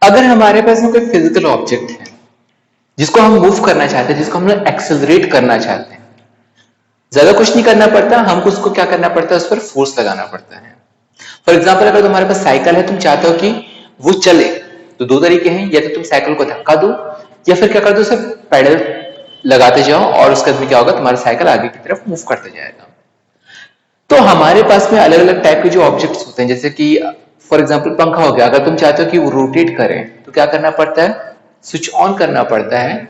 अगर हमारे पास में कोई फिजिकल ऑब्जेक्ट है जिसको हम मूव करना चाहते हैं, जिसको हम लोग एक्सेलरेट करना चाहते हैं, ज्यादा कुछ नहीं करना पड़ता, हमको उसको क्या करना पड़ता है, उस पर फोर्स लगाना पड़ता है। फॉर एग्जाम्पल, अगर तुम्हारे पास साइकिल है, तुम चाहते हो कि वो चले, तो दो तरीके हैं, या तो तुम साइकिल को धक्का दो या फिर क्या कर दो, सिर्फ पैडल लगाते जाओ और उसके बाद में क्या होगा, तुम्हारा साइकिल आगे की तरफ मूव करते जाएगा। तो हमारे पास में अलग अलग टाइप के जो ऑब्जेक्ट्स होते हैं, जैसे कि फॉर एग्जाम्पल पंखा हो गया, अगर तुम चाहते हो कि वो रोटेट करे तो क्या करना पड़ता है, स्विच ऑन करना पड़ता है,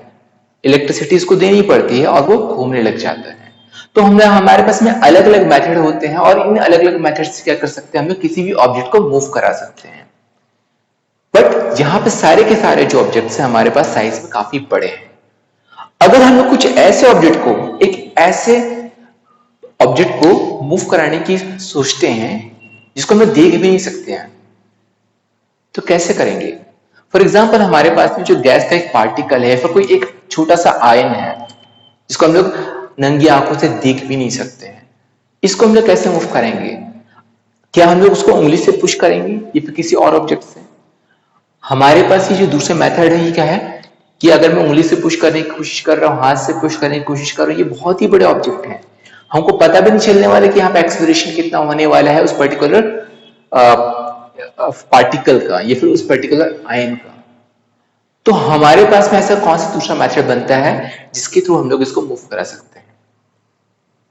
इलेक्ट्रिसिटी इसको देनी पड़ती है और वो घूमने लग जाता है। तो हमने हमारे पास में अलग अलग मेथड होते हैं और इन अलग अलग मेथड से क्या कर सकते हैं, हम लोग किसी भी ऑब्जेक्ट को मूव करा सकते हैं। बट यहाँ पे सारे के सारे जो ऑब्जेक्ट्स हैं हमारे पास साइज में काफी बड़े हैं। अगर हम लोग कुछ ऐसे ऑब्जेक्ट को, एक ऐसे ऑब्जेक्ट को मूव कराने की सोचते हैं जिसको हम लोग देख भी नहीं सकते हैं, तो कैसे करेंगे? फॉर एग्जाम्पल, हमारे पास में जो गैस का एक पार्टिकल है, फिर कोई एक छोटा सा आयन है जिसको हम लोग नंगी आंखों से देख भी नहीं सकते हैं, इसको हम लोग कैसे मूव करेंगे? क्या हम लोग उसको उंगली से पुश करेंगे या फिर किसी और ऑब्जेक्ट से? हमारे पास ये जो दूसरे मेथड है, ये क्या है कि अगर मैं उंगली से पुश करने की कोशिश कर रहा हूं, हाथ से पुश करने की कोशिश कर रहा हूं, ये बहुत ही बड़े ऑब्जेक्ट हैं, हमको पता भी नहीं चलने वाला कि यहाँ पे एक्सेलरेशन कितना होने वाला है उस पर्टिकुलर पार्टिकल का या फिर उस पर्टिकुलर आयन का। तो हमारे पास में ऐसा कौन सा दूसरा मेथड बनता है जिसके थ्रू हम लोग इसको मूव करा सकते हैं?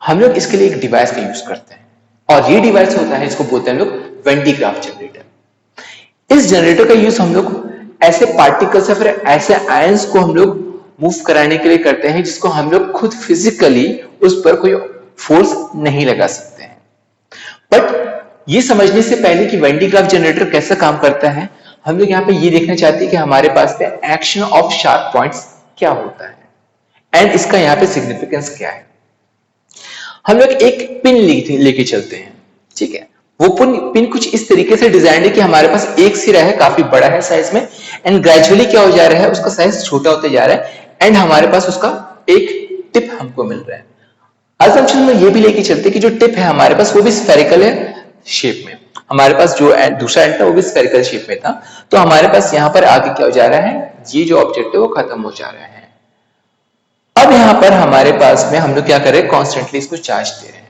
हम लोग इसके लिए एक डिवाइस का यूज करते हैं, और ये डिवाइस होता है, इसको बोलते हैं हम लोग वेन डी ग्राफ जनरेटर। इस जनरेटर का यूज हम लोग ऐसे पार्टिकल्स या फिर ऐसे आयंस को हम लोग मूव कराने के लिए करते हैं जिसको हम लोग खुद फिजिकली उस पर कोई फोर्स नहीं लगा सकते हैं। बट ये समझने से पहले कि वेन डी ग्राफ जनरेटर कैसा काम करता है, हम लोग यहाँ पे ये देखना चाहते हैं कि हमारे पास में एक्शन ऑफ शार्प पॉइंट्स क्या होता है एंड इसका यहाँ पे सिग्निफिकेंस क्या है। हम लोग एक पिन लेके चलते हैं, ठीक है? वो पिन कुछ इस तरीके से डिजाइन है कि हमारे पास एक सिरा है, काफी बड़ा है साइज में, एंड ग्रेजुअली क्या हो जा रहा है, उसका साइज छोटा होते जा रहा है, एंड हमारे पास उसका एक टिप हमको मिल रहा है। असम्पशन में ये भी लेके चलते कि जो टिप है हमारे पास वो भी स्फेरिकल है शेप में, हमारे पास जो दूसरा एंड था वो भी स्फेरिकल शेप में था। तो हमारे पास यहाँ पर आगे क्या हो जा रहा है, ये जो ऑब्जेक्ट है वो खत्म हो जा रहा है। अब यहाँ पर हमारे पास में हम लोग क्या कर रहे हैं, कॉन्स्टेंटली इसको चार्ज दे रहे हैं।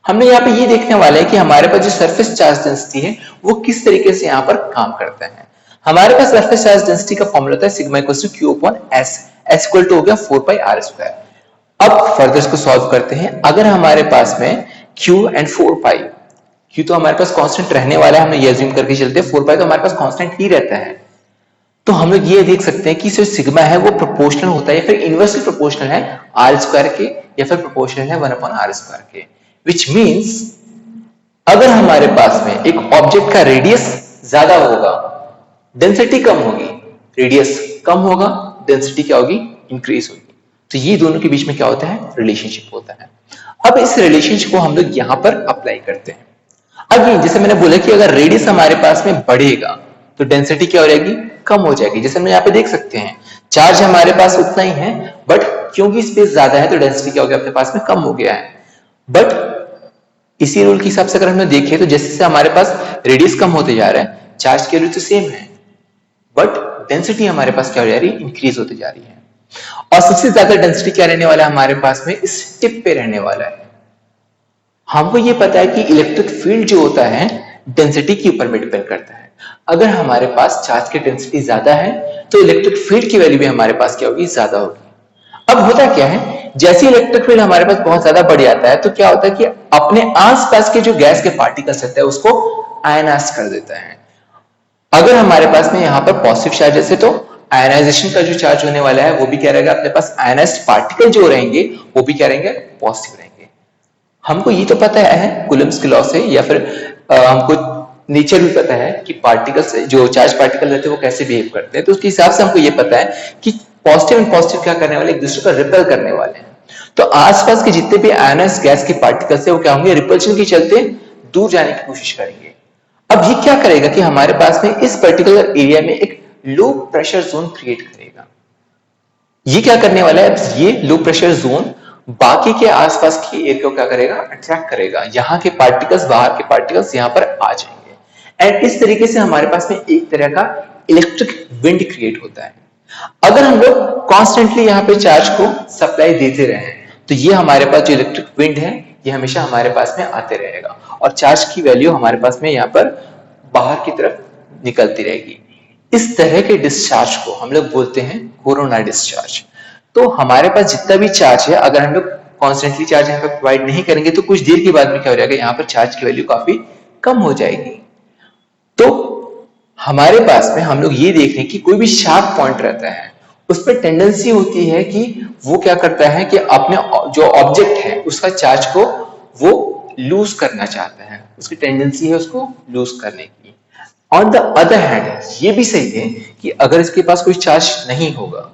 हमने यहाँ पे ये देखने वाला है कि हमारे पास जो सरफेस चार्ज डेंसिटी है वो किस तरीके से यहाँ पर काम करता है। हमारे पास सरफेस चार्ज डेंसिटी का फॉर्मूला होता है sigma equals to Q upon S, S equal to हो गया 4πr²। अब फर्दर इसको सॉल्व करते हैं। अगर हमारे पास में q एंड 4π, q तो हमारे पास कांस्टेंट रहने वाला है, हम ये अज्यूम करके चलते हैं, 4π तो हमारे पास कांस्टेंट ही रहता है, तो हम लोग ये देख सकते हैं कि जो सिग्मा है वो प्रोपोर्शनल होता है या फिर इनवर्सली प्रोपोर्शनल है r² के, या फिर प्रोपोर्शनल है 1/r² के, विच मीन्स अगर हमारे पास में एक ऑब्जेक्ट का रेडियस ज्यादा होगा, डेंसिटी कम होगी, रेडियस कम होगा, डेंसिटी क्या होगी, इंक्रीज होगी। तो ये दोनों के बीच में क्या होता है, रिलेशनशिप होता है। अब इस रिलेशनशिप को हम लोग यहां पर अप्लाई करते हैं। अगेन जैसे मैंने बोला कि अगर रेडियस हमारे पास में बढ़ेगा तो डेंसिटी क्या हो जाएगी, कम हो जाएगी। जैसे हम यहाँ पे देख सकते हैं चार्ज हमारे पास उतना ही है, बट क्योंकि स्पेस ज्यादा है तो डेंसिटी क्या हो गया, अपने पास में कम हो गया है। बट इसी रूल के हिसाब से अगर हमने देखे तो जैसे जैसे हमारे पास रेडियस कम होते जा रहा है, चार्ज की वैल्यू तो सेम है, बट डेंसिटी हमारे पास क्या हो जा रही है, इंक्रीज होती जा रही है। और सबसे ज्यादा डेंसिटी क्या रहने वाला है हमारे पास में, इस टिप पे रहने वाला है। हमको ये पता है कि इलेक्ट्रिक फील्ड जो होता है डेंसिटी के ऊपर में डिपेंड करता है। अगर हमारे पास चार्ज की डेंसिटी ज्यादा है तो इलेक्ट्रिक फील्ड की वैल्यू भी हमारे पास क्या होगी, ज्यादा होगी। अब होता क्या है, जैसे इलेक्ट्रिक फील्ड हमारे पास बहुत ज्यादा बढ़ जाता है तो क्या होता है कि अपने आसपास के जो गैस के पार्टिकल्स रहते हैं उसको आयनाइज कर देता है। अगर हमारे पास में यहाँ पर पॉजिटिव चार्जेस है तो आयनाइजेशन का जो चार्ज होने वाला है वो भी क्या रहेगा, अपने पास आयनाइज्ड पार्टिकल जो रहेंगे वो भी क्या रहेंगे, पॉजिटिव रहेंगे। हमको ये तो पता है कूलम्स के लॉ से, या फिर हमको नेचर भी पता है कि पार्टिकल्स, जो चार्ज पार्टिकल रहते हैं वो कैसे बिहेव करते हैं, तो उसके हिसाब से हमको ये पता है कि पॉजिटिव एंड पॉजिटिव क्या करने वाले, एक दूसरे को रिपेल करने वाले हैं। तो आसपास के जितने भी आयनाइज्ड गैस के पार्टिकल्स है वो क्या होंगे, रिपल्शन के चलते दूर जाने की कोशिश करेंगे। अब ये क्या करेगा कि हमारे पास में इस पर्टिकुलर एरिया में एक लो प्रेशर जोन क्रिएट करेगा। ये क्या करने वाला है, ये लो प्रेशर जोन बाकी के आसपास की एरिया को क्या करेगा, अट्रैक्ट करेगा। यहाँ के पार्टिकल्स, बाहर के पार्टिकल्स यहाँ पर आ जाएंगे, एंड इस तरीके से हमारे पास में एक तरह का इलेक्ट्रिक विंड क्रिएट होता है। अगर हम लोग कॉन्स्टेंटली यहाँ पे चार्ज को सप्लाई देते रहे तो ये हमारे पास जो इलेक्ट्रिक विंड है ये हमेशा हमारे पास में आते रहेगा और चार्ज की वैल्यू हमारे पास में यहाँ पर बाहर की तरफ निकलती रहेगी। इस तरह के डिस्चार्ज को हम लोग बोलते हैं कोरोना डिस्चार्ज। तो हमारे पास जितना भी चार्ज है अगर हम लोग कॉन्स्टेंटली चार्ज यहाँ पे प्रोवाइड नहीं करेंगे तो कुछ देर के बाद में क्या हो जाएगा, यहाँ पर चार्ज की वैल्यू काफी कम हो जाएगी। तो हमारे पास में हम लोग ये देख रहे हैं कि कोई भी शार्प पॉइंट रहता है उस पर टेंडेंसी होती है कि वो क्या करता है कि अपने जो ऑब्जेक्ट है उसका चार्ज को वो लूज करना चाहता है, उसकी टेंडेंसी है उसको लूज करने की। ऑन द अदर हैंड ये भी सही है कि अगर इसके पास कोई चार्ज नहीं होगा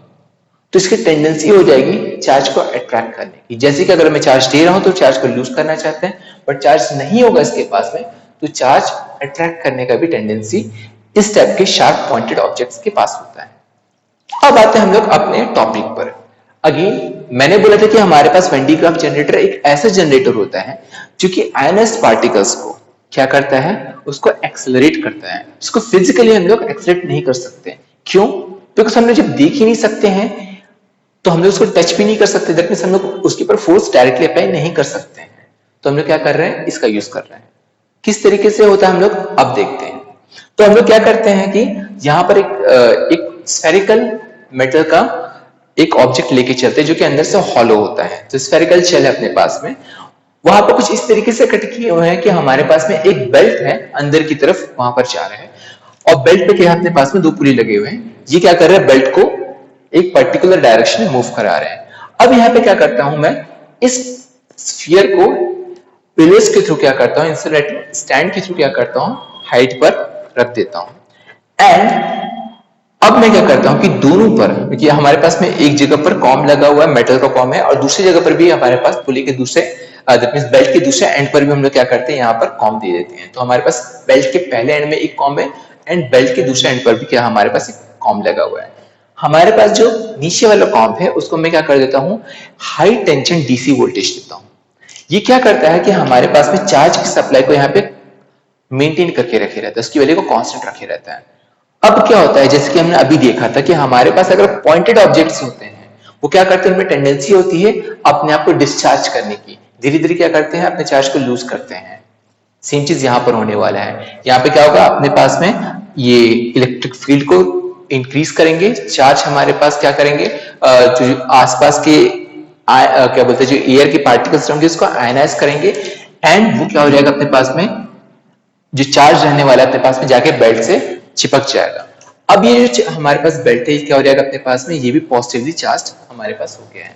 तो इसकी टेंडेंसी हो जाएगी चार्ज को अट्रैक्ट करने की। जैसे कि अगर मैं चार्ज दे रहा हूं तो चार्ज को लूज करना चाहते हैं, बट चार्ज नहीं होगा इसके पास में तो चार्ज अट्रैक्ट करने का भी टेंडेंसी इस टाइप के शार्प पॉइंटेड ऑब्जेक्ट्स के पास होता है। अब आते हैं हम लोग अपने टॉपिक पर। अगेन मैंने बोला था कि हमारे पास वेन डी ग्राफ जनरेटर एक ऐसा जनरेटर होता है जो कि आयनाइज्ड पार्टिकल्स को क्या करता है, उसको एक्सेलरेट करता है। इसको फिजिकली हम लोग एक्सेलरेट नहीं कर सकते। क्यों? बिकॉज हम लोग जब देख ही नहीं सकते हैं तो हम लोग उसको टच भी नहीं कर सकते, दैट मींस हम लोग उसके ऊपर फोर्स डायरेक्टली अप्लाई नहीं कर सकते हैं। तो हम लोग क्या कर रहे हैं, इसका यूज कर रहे हैं। किस तरीके से होता है हम लोग अब देखते हैं। तो हम लोग क्या करते हैं कि यहाँ पर एक स्फेरिकल मेटल का एक ऑब्जेक्ट लेके चलते हैं जो कि अंदर से हॉलो होता है। तो स्फेरिकल शेल है अपने पास में, वहां पर कुछ इस तरीके से कट किए हुए हैं कि हमारे पास में एक बेल्ट है अंदर की तरफ वहां पर जा रहे हैं और बेल्ट पे क्या है अपने पास में दो पुली लगे हुए हैं। ये क्या कर रहे हैं, बेल्ट को एक पर्टिकुलर डायरेक्शन में मूव करा रहे हैं। अब यहाँ पे क्या करता हूं मैं, इस स्फीयर को पिलर्स के थ्रू क्या करता हूं, इंसुलेटिंग स्टैंड के थ्रू क्या करता हूं, हाइट पर रख देता हूं। एंड अब मैं क्या करता हूं कि दोनों पर, देखिए हमारे पास में एक जगह पर कॉम लगा हुआ है, मेटल का कॉम है, और दूसरी जगह पर भी हमारे पास पुली के दूसरे बेल्ट के दूसरे एंड पर भी हम लोग क्या करते हैं, यहाँ पर कॉम दे देते हैं। तो हमारे पास बेल्ट के पहले एंड में एक कॉम है एंड बेल्ट के दूसरे एंड पर भी क्या हमारे पास एक कॉम लगा हुआ है। हमारे पास जो नीचे वाला कॉम्प है उसको मैं क्या कर देता हूं, हाई टेंशन डीसी वोल्टेज देता हूं। ये क्या करता है कि हमारे पास में चार्ज की सप्लाई को यहाँ पे मेंटेन करके रखे रहता है, उसकी वैल्यू को कांस्टेंट रखे रहता है। अब क्या होता है, जैसे कि हमने अभी देखा था कि हमारे पास अगर पॉइंटेड ऑब्जेक्ट्स होते हैं वो क्या करते हैं, उनमें टेंडेंसी होती है अपने आप को डिस्चार्ज करने की, धीरे धीरे क्या करते हैं, अपने चार्ज को लूज करते हैं। सेम चीज यहां पर होने वाला है। यहाँ पे क्या होगा, अपने पास में ये इलेक्ट्रिक फील्ड को इंक्रीज करेंगे, चार्ज हमारे पास क्या करेंगे, जो आसपास के क्या बोलते हैं जो एयर के पार्टिकल्स होंगे उसको आयनाइज करेंगे एंड वो क्या हो जाएगा, अपने पास में जो चार्ज रहने वाला है अपने पास में जाके बेल्ट से चिपक जाएगा। अब ये जो हमारे पास बेल्ट है क्या हो जाएगा अपने पास में, ये भी पॉजिटिवली चार्ज हमारे पास हो गया है।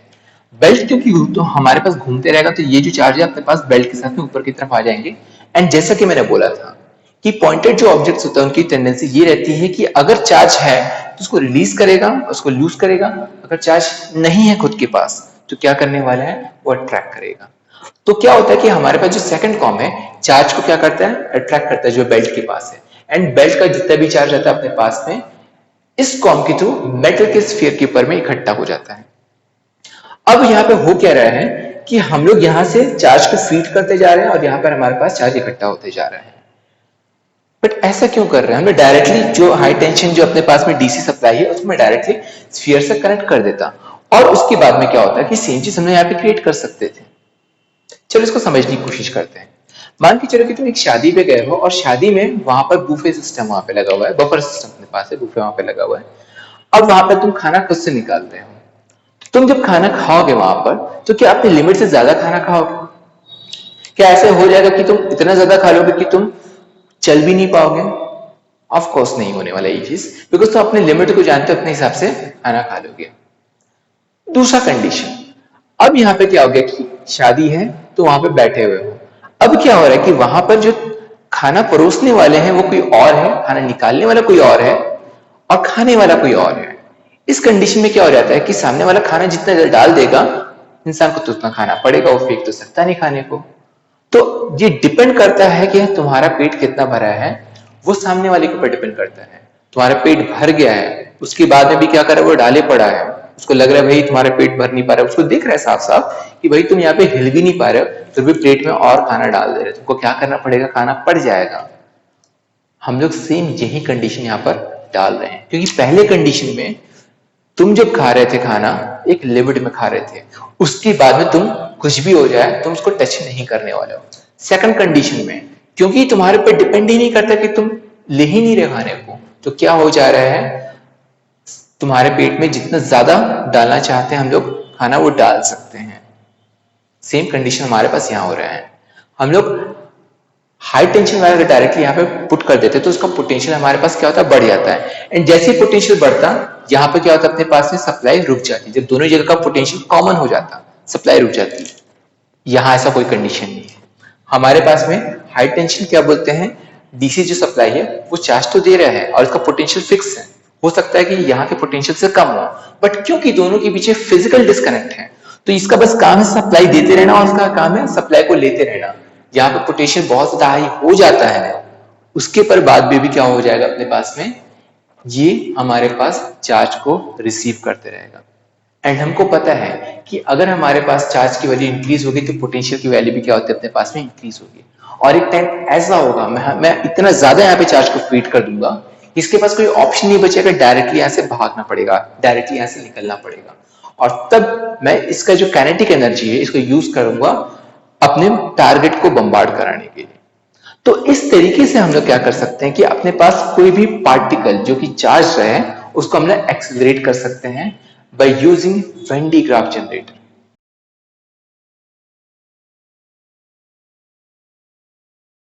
बेल्ट क्योंकि तो हमारे पास घूमते रहेगा तो ये जो चार्ज है अपने पास बेल्ट के साथ में ऊपर की तरफ आ जाएंगे। एंड जैसा कि मैंने बोला था कि पॉइंटेड जो ऑब्जेक्ट्स होता है उनकी टेंडेंसी ये रहती है कि अगर चार्ज है तो उसको रिलीज करेगा, उसको लूज करेगा। अगर चार्ज नहीं है खुद के पास तो क्या करने वाला है, वो अट्रैक्ट करेगा। तो क्या होता है कि हमारे पास जो सेकंड कॉम है चार्ज को क्या करता है, अट्रैक्ट करता है जो बेल्ट के पास है। एंड बेल्ट का जितना भी चार्ज रहता है अपने पास में इस कॉम के थ्रू मेटल के स्फीयर के ऊपर में इकट्ठा हो जाता है। अब यहाँ पे हो क्या रहा है कि हम लोग यहां से चार्ज को फीड करते जा रहे हैं और यहाँ पर हमारे पास चार्ज इकट्ठा होते जा रहा है। बट ऐसा क्यों कर रहे हैं, हमें डायरेक्टली जो हाई टेंशन जो अपने पास में डीसी सप्लाई है उसमें डायरेक्टली स्फीयर से कनेक्ट कर देता और उसके बाद में क्या होता है कि सेम चीज हम यहाँ पे क्रिएट कर सकते थे। चलो इसको समझने की कोशिश करते हैं। मान के चलो कि तुम एक शादी पे गए हो और शादी में वहां पर बुफे सिस्टम वहां पे लगा हुआ है, बफर सिस्टम अपने पास है, बुफे वहां पे लगा हुआ है। अब वहां पर तुम खाना खुद से निकाल रहे हो। तुम जब खाना खाओगे वहां पर तो क्या अपनी लिमिट से ज्यादा खाना खाओगे? क्या ऐसे हो जाएगा कि तुम इतना ज्यादा खा लोगे कि तुम चल भी नहीं पाओगे? ऑफ कोर्स नहीं होने वाला ये चीज, बिकॉज तुम अपने लिमिट को जानते हो, अपने हिसाब से खाना खा लोगे। दूसरा कंडीशन, अब यहाँ पे क्या हो गया कि शादी है तो वहां पे बैठे हुए हो। अब क्या हो रहा है कि वहां पर जो खाना परोसने वाले हैं वो कोई और है, खाना निकालने वाला कोई और है और खाने वाला कोई और है। इस कंडीशन में क्या हो जाता है कि सामने वाला खाना जितना डाल देगा इंसान को तो उतना खाना पड़ेगा, वो फेंक तो सकता नहीं खाने को। तो ये डिपेंड करता है कि तुम्हारा पेट कितना भरा है, वो सामने वाले के ऊपर डिपेंड करता है। तुम्हारा पेट भर गया है, उसके बाद में भी क्या कर रहा है, वो डाले पड़ा है, उसको लग रहा है भाई तुम्हारा पेट भर नहीं पा रहा है, उसको दिख रहा है साफ साफ कि भाई तुम यहाँ पे हिल भी नहीं पा रहे हो, फिर भी प्लेट में और खाना डाल दे रहे हो, तुमको क्या करना पड़ेगा, खाना पड़ जाएगा। हम लोग सेम यही कंडीशन यहाँ पर डाल रहे हैं, क्योंकि पहले कंडीशन में तुम जब खा रहे थे खाना एक लिमिट में खा रहे थे, उसके बाद में तुम कुछ भी हो जाए तुम उसको टच नहीं करने वाले हो। सेकंड कंडीशन में क्योंकि तुम्हारे पे डिपेंड ही नहीं करता कि तुम ले ही नहीं रहे खाने को, तो क्या हो जा रहा है, तुम्हारे पेट में जितना ज्यादा डालना चाहते हैं हम लोग खाना वो डाल सकते हैं। सेम कंडीशन हमारे पास यहाँ हो रहा है। हम लोग हाई टेंशन वायर अगर डायरेक्टली यहाँ पे पुट कर देते तो उसका पोटेंशियल हमारे पास क्या होता है, बढ़ जाता है। एंड जैसे ही पोटेंशियल बढ़ता, यहाँ पे क्या होता है, अपने पास में सप्लाई रुक जाती है। जब दोनों जगह का पोटेंशियल कॉमन हो जाता, सप्लाई रुक जाती है। यहाँ ऐसा कोई कंडीशन नहीं है हमारे पास में। हाई टेंशन क्या बोलते हैं, डीसी जो सप्लाई है वो चार्ज तो दे रहा है और इसका पोटेंशियल फिक्स है, हो सकता है कि यहाँ के पोटेंशियल से कम हो, बट क्योंकि दोनों के पीछे फिजिकल डिस्कनेक्ट है तो इसका बस काम है सप्लाई देते रहना और उसका काम है सप्लाई को लेते रहना। यहाँ पे पोटेंशियल बहुत ज्यादा हाई हो जाता है, उसके पर बाद में भी क्या हो जाएगा अपने पास में, ये हमारे पास चार्ज को रिसीव करते रहेगा। एंड हमको पता है कि अगर हमारे पास चार्ज की वैल्यू इंक्रीज होगी तो पोटेंशियल की वैल्यू भी क्या होती है अपने पास में इंक्रीज होगी। और एक टाइम ऐसा होगा मैं इतना ज्यादा यहाँ पे चार्ज को फीड कर दूंगा, इसके पास कोई ऑप्शन नहीं बचेगा, डायरेक्टली यहाँ से भागना पड़ेगा, डायरेक्टली यहाँ से निकलना पड़ेगा। और तब मैं इसका जो काइनेटिक एनर्जी है इसको यूज करूंगा अपने टारगेट को बम्बार्ड कराने के लिए। तो इस तरीके से हम लोग क्या कर सकते हैं कि अपने पास कोई भी पार्टिकल जो कि चार्ज रहे उसको हम लोग एक्सेलरेट कर सकते हैं by using when D graph generator.